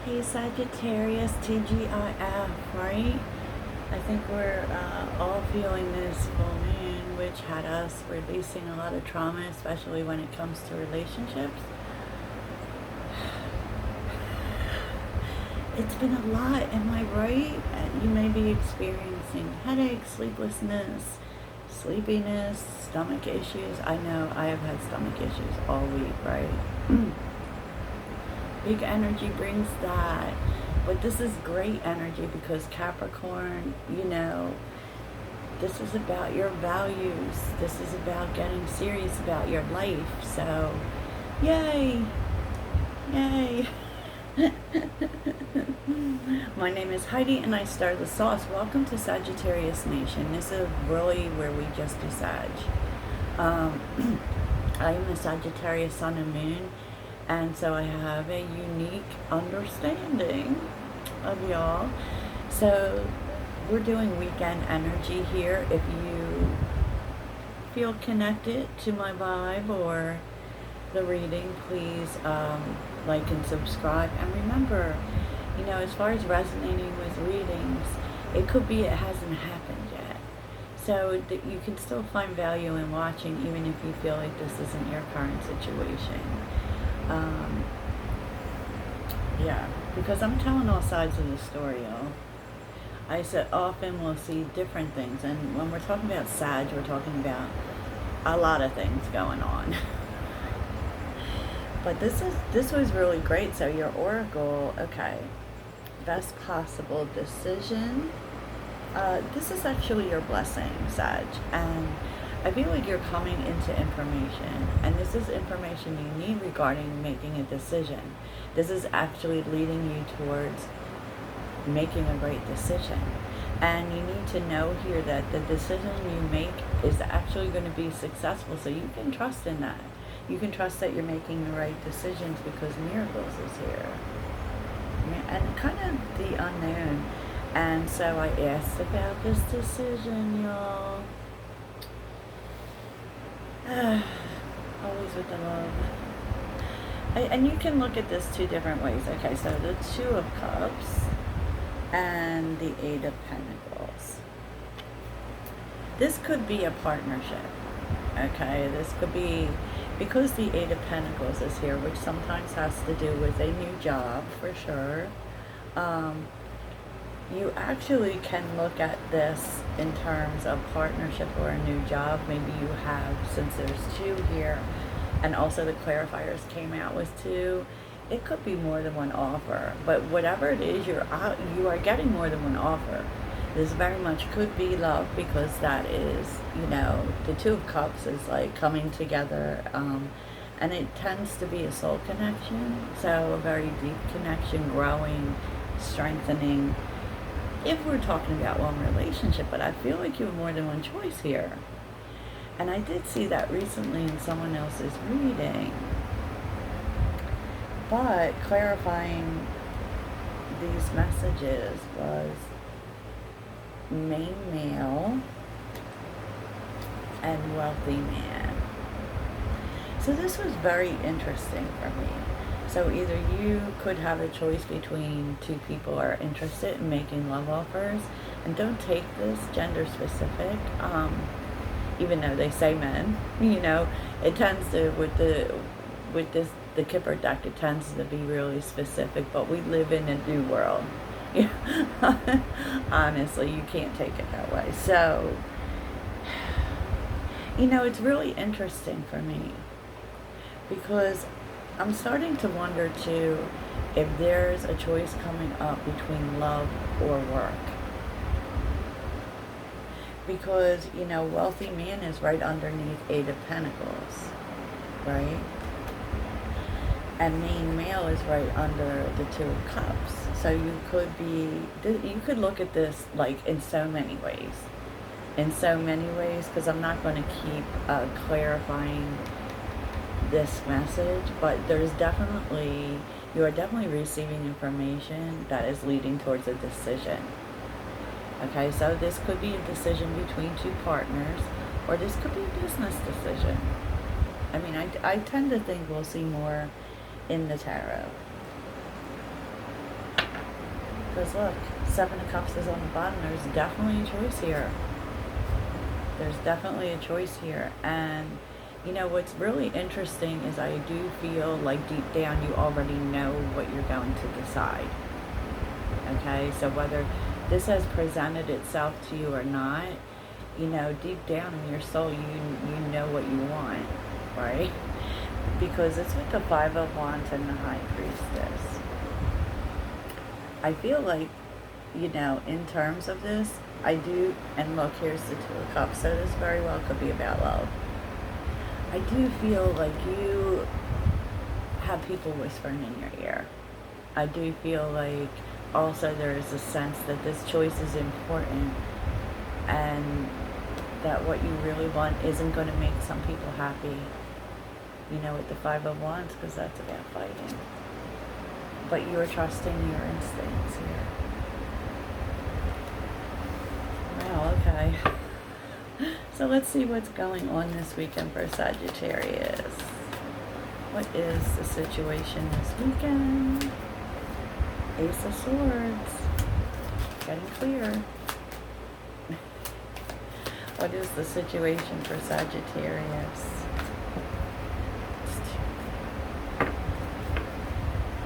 Hey Sagittarius, TGIF, right? I think we're all feeling this full moon, which had us releasing a lot of trauma, especially when it comes to relationships. It's been a lot, am I right? And you may be experiencing headaches, sleeplessness, sleepiness, stomach issues. I know I have had stomach issues all week, right? Big energy brings that. But this is great energy because Capricorn, this is about your values. This is about getting serious about your life. So, yay! Yay! My name is Heidi and I star the sauce. Welcome to Sagittarius Nation. This is really where we just do Sag. I am a Sagittarius Sun and Moon, and so I have a unique understanding of y'all. So we're doing weekend energy here. If you feel connected to my vibe or the reading, please like and subscribe. And remember, as far as resonating with readings, it could be it hasn't happened yet. So that you can still find value in watching even if you feel like this isn't your current situation. Yeah, because I'm telling all sides of the story, y'all. I said often we'll see different things, and when we're talking about Sag, we're talking about a lot of things going on. But this was really great. So your oracle, okay, best possible decision. This is actually your blessing, Sag, and I feel like you're coming into information, and this is information you need regarding making a decision. This is actually leading you towards making a great decision. And you need to know here that the decision you make is actually going to be successful, so you can trust in that. You can trust that you're making the right decisions because miracles is here. And kind of the unknown. And so I asked about this decision, y'all. Always with the love. And you can look at this two different ways. Okay, so the Two of Cups and the Eight of Pentacles. This could be a partnership. Okay, this could be, because the Eight of Pentacles is here, which sometimes has to do with a new job for sure. You actually can look at this in terms of partnership or a new job. Maybe you have, since there's two here, and also the clarifiers came out with two, it could be more than one offer. But whatever it is, you are getting more than one offer. This very much could be love, because that is, the Two of Cups is like coming together, and it tends to be a soul connection, so a very deep connection, growing, strengthening, if we're talking about one relationship. But I feel like you have more than one choice here. And I did see that recently in someone else's reading. But clarifying these messages was main male and wealthy man. So this was very interesting for me. So either you could have a choice between two people who are interested in making love offers, and don't take this gender specific, even though they say men, it tends to, with the Kipper deck, it tends to be really specific, but we live in a new world. Honestly, you can't take it that way. So, it's really interesting for me, because I'm starting to wonder too if there's a choice coming up between love or work. Because, wealthy man is right underneath Eight of Pentacles, right? And main male is right under the Two of Cups. So you could look at this like in so many ways. Because I'm not going to keep clarifying this message, but you are definitely receiving information that is leading towards a decision. Okay, so this could be a decision between two partners, or this could be a business decision. I mean, I tend to think we'll see more in the tarot. Because look, Seven of Cups is on the bottom. There's definitely a choice here. There's definitely a choice here. And you know, what's really interesting is I do feel like deep down you already know what you're going to decide. Okay, so whether this has presented itself to you or not, you know, deep down in your soul, you know what you want, right? Because it's with the Five of Wands and the High Priestess. I feel like, you know, in terms of this, I do, and look, here's the Two of Cups, so this very well could be about love. I do feel like you have people whispering in your ear. I do feel like also there is a sense that this choice is important and that what you really want isn't going to make some people happy, you know, with the Five of Wands, because that's about fighting. But you're trusting your instincts here. Wow, okay. So let's see what's going on this weekend for Sagittarius. What is the situation this weekend? Ace of Swords. Getting clear. What is the situation for Sagittarius?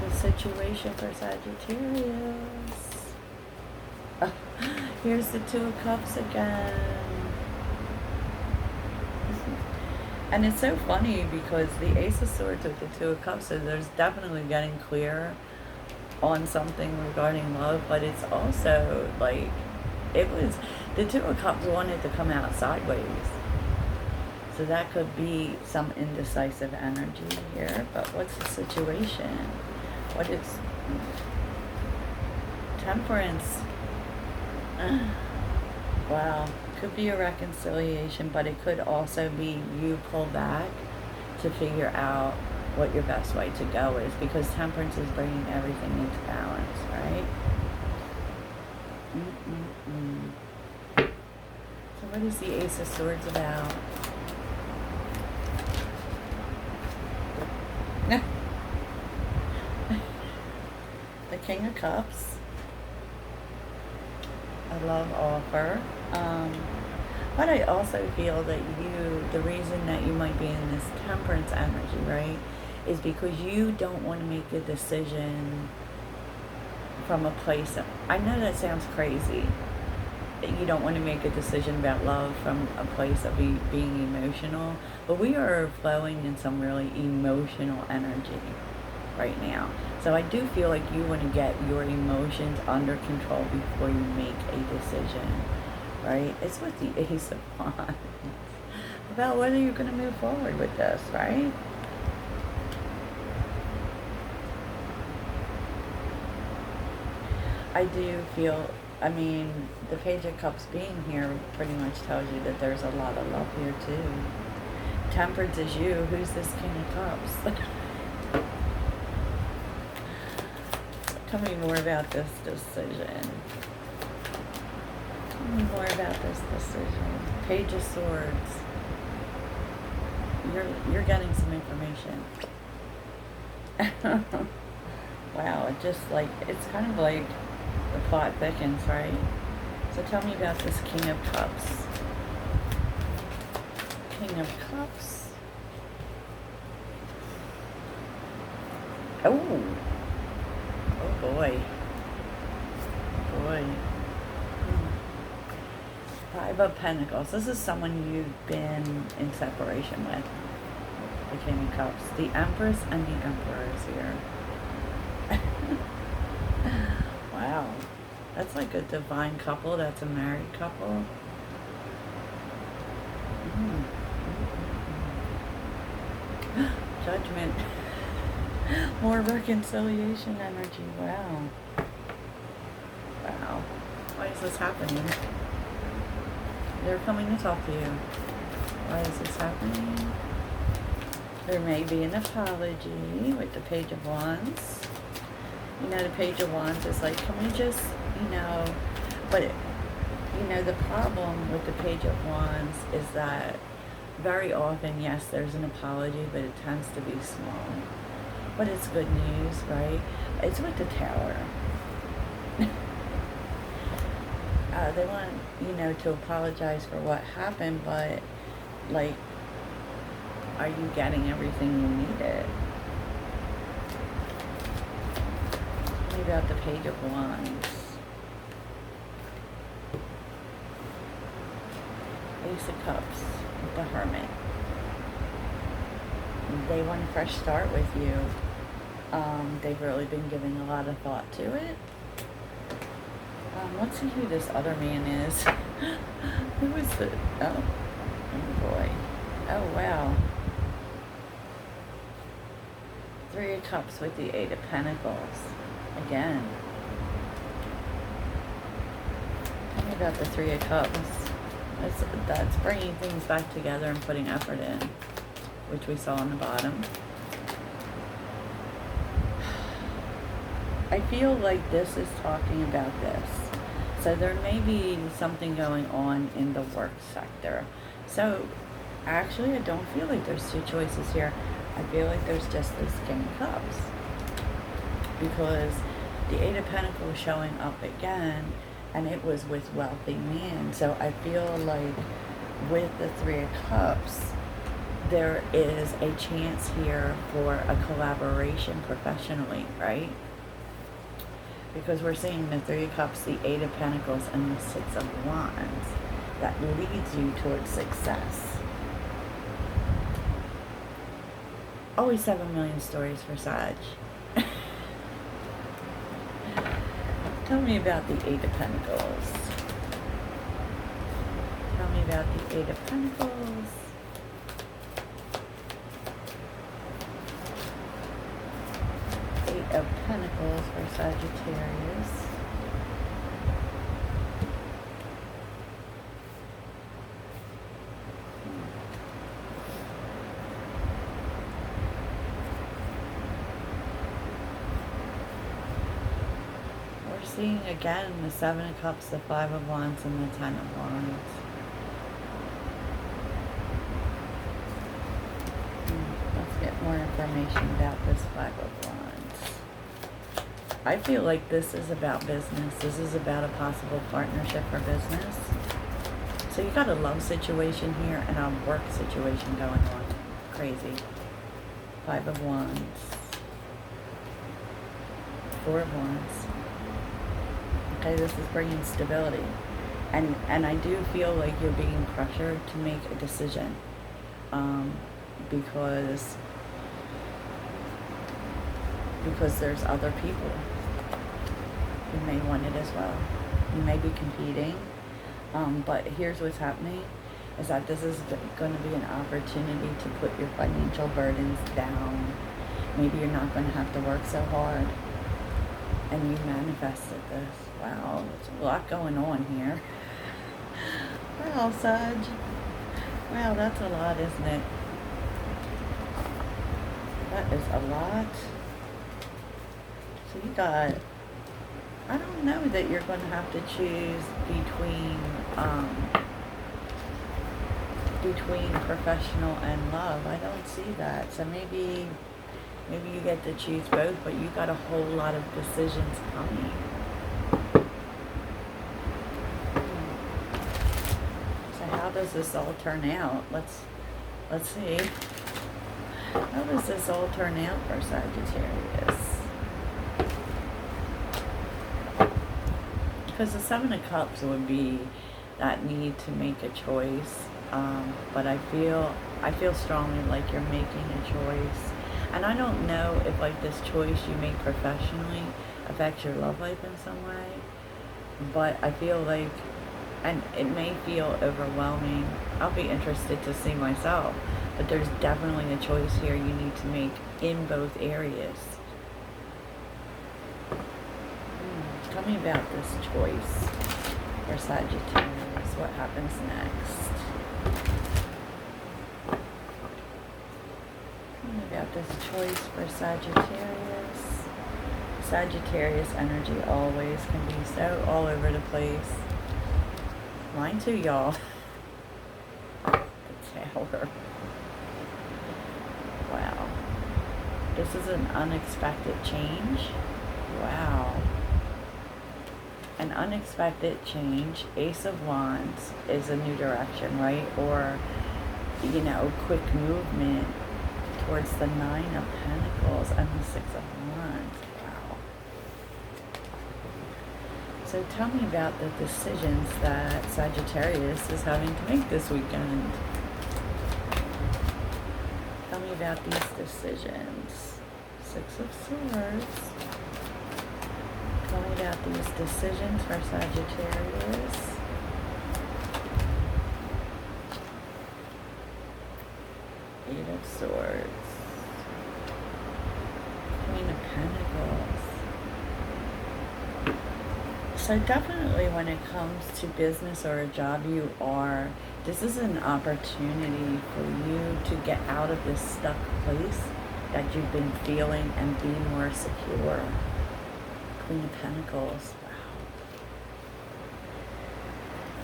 The situation for Sagittarius. Oh, here's the Two of Cups again. And it's so funny because the Ace of Swords with the Two of Cups, so there's definitely getting clear on something regarding love, but it's also like, it was, the Two of Cups wanted to come out sideways. So that could be some indecisive energy here, but what's the situation? What is Temperance? Wow. Could be a reconciliation, but it could also be you pull back to figure out what your best way to go is, because Temperance is bringing everything into balance, right? So what is the Ace of Swords about? The King of Cups. A love offer. But I also feel that the reason that you might be in this Temperance energy, right, is because you don't want to make a decision from a place of, I know that sounds crazy. You don't want to make a decision about love from a place of being emotional, but we are flowing in some really emotional energy right now. So I do feel like you want to get your emotions under control before you make a decision. Right? It's with the Ace of Wands. About whether you're going to move forward with this, right? I do feel, I mean, the Page of Cups being here pretty much tells you that there's a lot of love here too. Temperance is you. Who's this King of Cups? Tell me more about this decision. Tell me more about this decision. Page of Swords. You're getting some information. Wow, it just like, it's kind of like the plot thickens, right? So tell me about this King of Cups. King of Cups. Oh. Oh boy. Boy. Five of Pentacles. This is someone you've been in separation with. The King of Cups. The Empress and the Emperor is here. Wow. That's like a divine couple. That's a married couple. Judgment. More reconciliation energy. Wow. Wow. Why is this happening? They're coming to talk to you. Why is this happening? There may be an apology with the Page of Wands. You know, the Page of Wands is like, can we just, you know, but, you know, the problem with the Page of Wands is that very often, yes, there's an apology, but it tends to be small. But it's good news, right? It's with the Tower. They want, to apologize for what happened, but, like, are you getting everything you needed? What about the Page of Wands? Ace of Cups, the Hermit. They want a fresh start with you. They've really been giving a lot of thought to it. Let's see who this other man is. Who is the... Oh boy. Oh, wow. Three of Cups with the Eight of Pentacles. Again. Tell me about the Three of Cups. That's bringing things back together and putting effort in, which we saw on the bottom. I feel like this is talking about this. So there may be something going on in the work sector. So actually, I don't feel like there's two choices here. I feel like there's just this King of Cups. Because the Eight of Pentacles showing up again, and it was with wealthy man. So I feel like with the Three of Cups, there is a chance here for a collaboration professionally, right? Because we're seeing the Three of Cups, the Eight of Pentacles, and the Six of Wands. That leads you towards success. Always 7 million stories for Sag. Tell me about the Eight of Pentacles. Tell me about the Eight of Pentacles. Eight of Pentacles for Sagittarius. We're seeing again the Seven of Cups, the Five of Wands, and the Ten of Wands. Let's get more information about this Five of Wands. I feel like this is about business. This is about a possible partnership for business. So you got a love situation here and a work situation going on. Crazy. Five of Wands. Four of Wands. Okay, this is bringing stability. And I do feel like you're being pressured to make a decision. Because there's other people who may want it as well. You may be competing, but here's what's happening, is that this is going to be an opportunity to put your financial burdens down. Maybe you're not going to have to work so hard, and you manifested this. Wow, there's a lot going on here. Wow, Sag. Wow, that's a lot, isn't it? That is a lot. So you got, I don't know that you're going to have to choose between professional and love. I don't see that. So maybe you get to choose both, but you got a whole lot of decisions coming. So how does this all turn out? Let's see. How does this all turn out for Sagittarius? Because the Seven of Cups would be that need to make a choice, but I feel strongly like you're making a choice, and I don't know if like this choice you make professionally affects your love life in some way, but I feel like, and it may feel overwhelming. I'll be interested to see myself, but there's definitely a choice here you need to make in both areas. Tell me about this choice for Sagittarius. What happens next? Tell me about this choice for Sagittarius. Sagittarius energy always can be so all over the place. Mine too, y'all. The Tower. Wow. This is an unexpected change. Wow. an unexpected change. Ace of Wands is a new direction, right? Or, you know, quick movement towards the Nine of Pentacles and the Six of Wands. Wow. So tell me about the decisions that Sagittarius is having to make this weekend. Tell me about these decisions. Six of Swords. Tell me about these decisions for Sagittarius. Eight of Swords. Queen of Pentacles. So definitely when it comes to business or a job this is an opportunity for you to get out of this stuck place that you've been feeling and be more secure. Queen of Pentacles. Wow.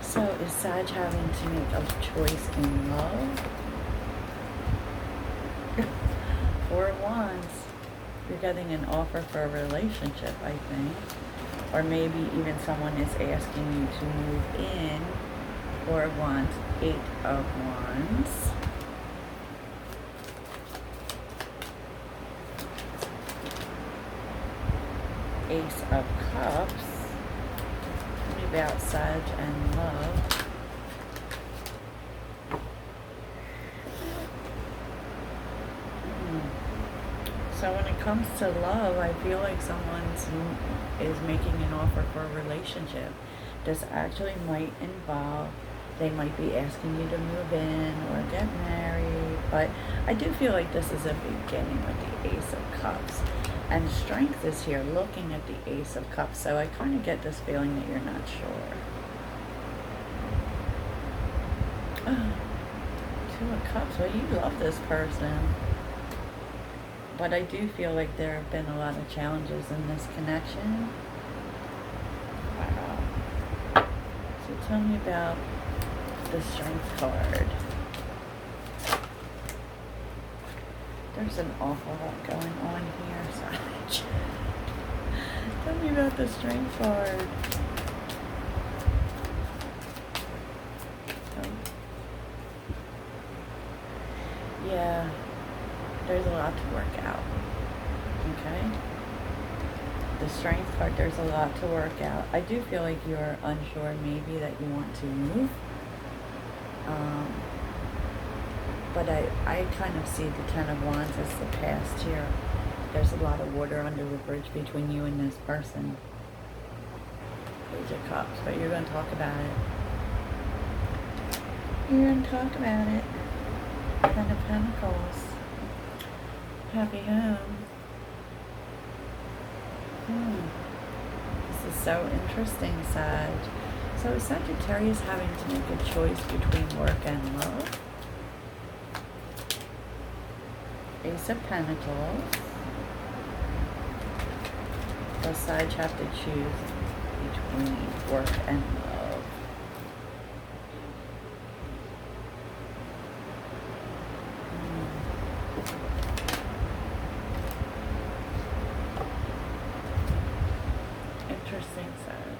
So is Sag having to make a choice in love? Four of Wands. You're getting an offer for a relationship, I think. Or maybe even someone is asking you to move in. Four of Wands, Eight of Wands. Ace of Cups. Tell me about Sag and love. So when it comes to love, I feel like someone is making an offer for a relationship. This actually might involve, they might be asking you to move in or get married, but I do feel like this is a beginning with the Ace of Cups. And strength is here, looking at the Ace of Cups, so I kind of get this feeling that you're not sure. Oh, Two of Cups, well, you love this person. But I do feel like there have been a lot of challenges in this connection. Wow. So tell me about the Strength card. There's an awful lot going on here, Sag. Tell me about the Strength card. Oh. Yeah. There's a lot to work out. Okay? The Strength card, there's a lot to work out. I do feel like you're unsure maybe that you want to move. But I kind of see the Ten of Wands as the past here. There's a lot of water under the bridge between you and this person. Page of Cups, but you're going to talk about it. You're going to talk about it. Ten of Pentacles. Happy home. This is so interesting, Sag. So is Sagittarius having to make a choice between work and love? Ace of Pentacles. Does Sag have to choose between work and love? Interesting, Sag.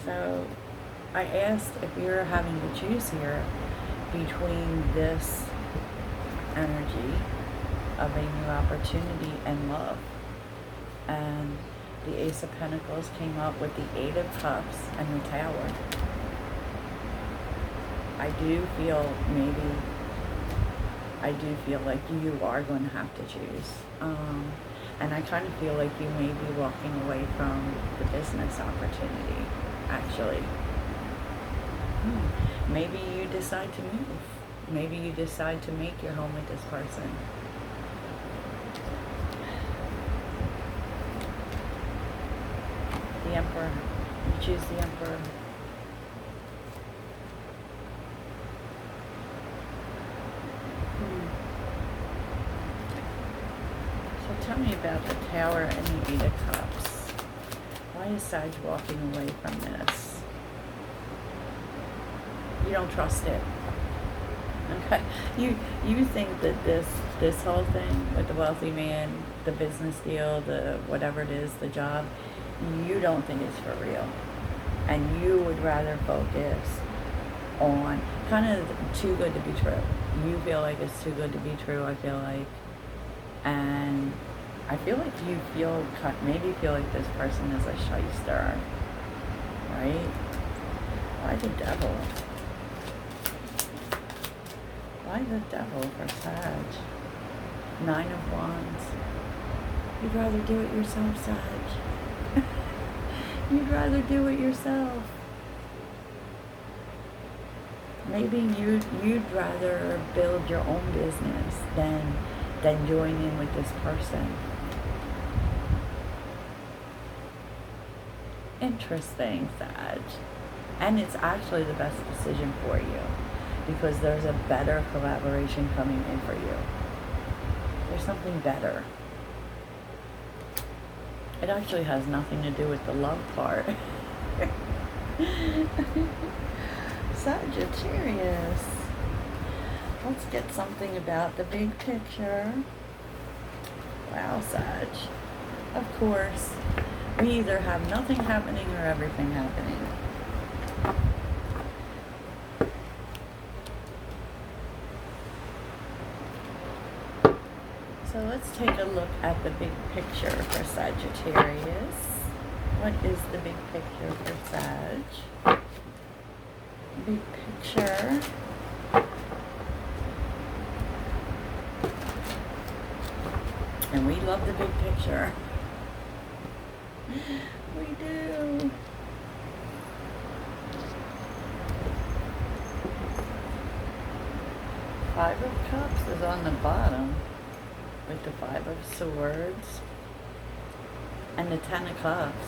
So I asked if you're having to choose here between this energy of a new opportunity and love. And the Ace of Pentacles came up with the Eight of Cups and the Tower. I do feel like you are going to have to choose. And I kind of feel like you may be walking away from the business opportunity, actually. Maybe you decide to move. Maybe you decide to make your home with this person. The Emperor. You choose the Emperor. So tell me about the Tower and the Eight of Cups. Why is Sag walking away from this? You don't trust it. Okay. You think that this whole thing with the wealthy man, the business deal, the whatever it is, the job, you don't think it's for real. And you would rather focus on kind of too good to be true. You feel like it's too good to be true, I feel like. And I feel like you maybe feel like this person is a shyster, right? Why the devil? Why the devil for Sag? 9 of Wands. You'd rather do it yourself, Sag. You'd rather do it yourself. Maybe you'd rather build your own business than join in with this person. Interesting, Sag. And it's actually the best decision for you because there's a better collaboration coming in for you. There's something better. It actually has nothing to do with the love part. Sagittarius. Let's get something about the big picture. Wow, Sag. Of course, we either have nothing happening or everything happening. So let's take a look at the big picture for Sagittarius. What is the big picture for Sag? Big picture. And we love the big picture. We do. Five of Cups is on the bottom with the Five of Swords and the 10 of Cups.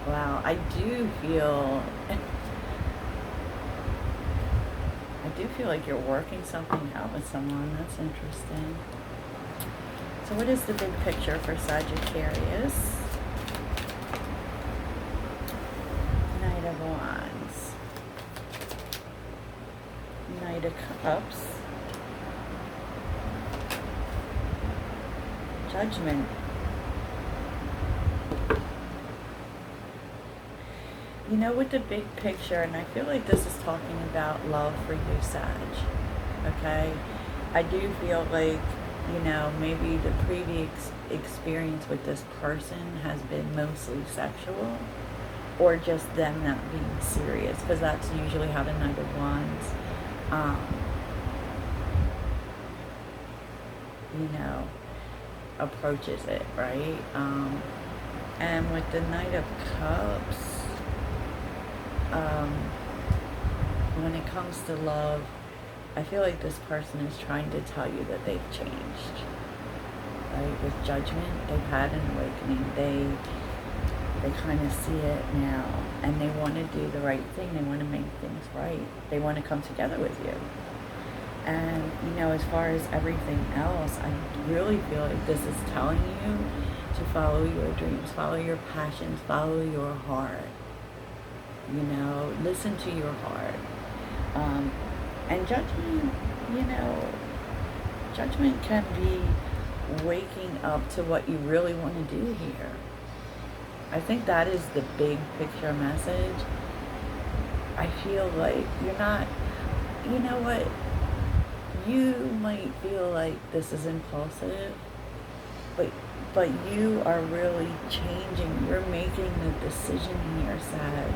Wow, I do feel like you're working something out with someone. That's interesting. So what is the big picture for Sagittarius? Knight of Wands. Knight of Cups. Judgment. You know, with the big picture, and I feel like this is talking about love for you, Sag. Okay? I do feel like, you know, maybe the previous experience with this person has been mostly sexual or just them not being serious, because that's usually how the Knight of Wands, you know, approaches it, right? And with the Knight of Cups, when it comes to love, I feel like this person is trying to tell you that they've changed. Right? With Judgment, they've had an awakening. They kind of see it now, and they want to do the right thing. They want to make things right. They want to come together with you. And, you know, as far as everything else, I really feel like this is telling you to follow your dreams, follow your passions, follow your heart. You know, listen to your heart. And Judgment, you know, Judgment can be waking up to what you really want to do here. I think that is the big picture message. I feel like you're not, you know what, you might feel like this is impulsive, but you are really changing. You're making the decision here, Sag,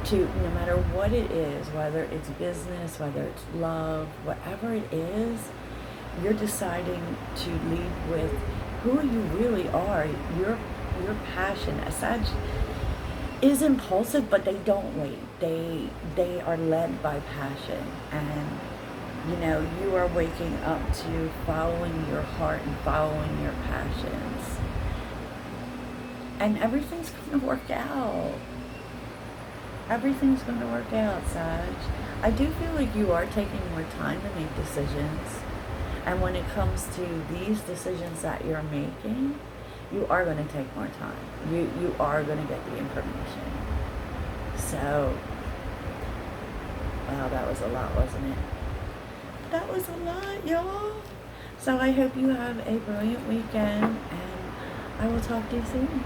to, no matter what it is, whether it's business, whether it's love, whatever it is, you're deciding to lead with who you really are, your passion. A Sag is impulsive, but they don't wait. They are led by passion, and you know, you are waking up to following your heart and following your passions, and everything's going to work out. Everything's going to work out, Sag. I do feel like you are taking more time to make decisions. And when it comes to these decisions that you're making, you are going to take more time. You are going to get the information. So, wow, that was a lot, wasn't it? That was a lot, y'all. So I hope you have a brilliant weekend. And I will talk to you soon.